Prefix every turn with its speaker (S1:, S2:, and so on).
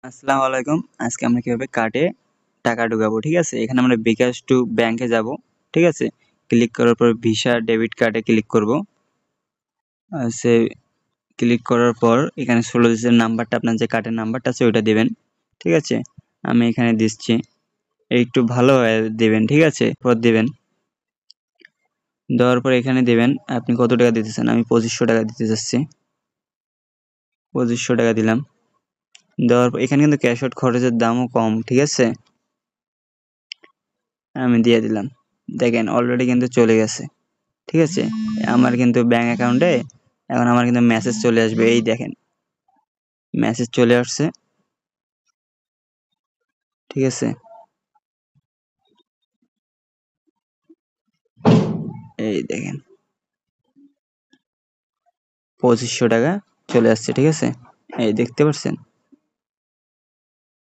S1: আসসালামু আলাইকুম। আজকে আমরা কিভাবে কার্ডে টাকা ঢোকাবো, ঠিক আছে? এখানে আমরা বিকাশ টু ব্যাংকে যাব, ঠিক আছে? ক্লিক করার পর ভিসা ডেবিট কার্ডে ক্লিক করব। সে ক্লিক করার পর এখানে 16 ডিজিটের নাম্বারটা আপনার যে কার্ডের নাম্বারটা আছে ওইটা দিবেন, ঠিক আছে? আমি এখানে দিচ্ছি। একটু ভালোভাবে দিবেন, ঠিক আছে? পর দিবেন। দেওয়ার পর এখানে দিবেন আপনি কত টাকা দিতে চান। আমি 2500 টাকা দিতে চাচ্ছি। 2500 টাকা দিলাম। দেওয়ার পর এখানে কিন্তু ক্যাশ আউট খরচের দামও কম, ঠিক আছে? আমি দিয়ে দিলাম। দেখেন অলরেডি কিন্তু চলে গেছে, ঠিক আছে? আমার কিন্তু ব্যাংক অ্যাকাউন্টে এখন আমার কিন্তু মেসেজ চলে আসবে। এই দেখেন মেসেজ চলে আসছে, ঠিক আছে? এই দেখেন 2500 টাকা চলে আসছে, ঠিক আছে? এই দেখতে পাচ্ছেন?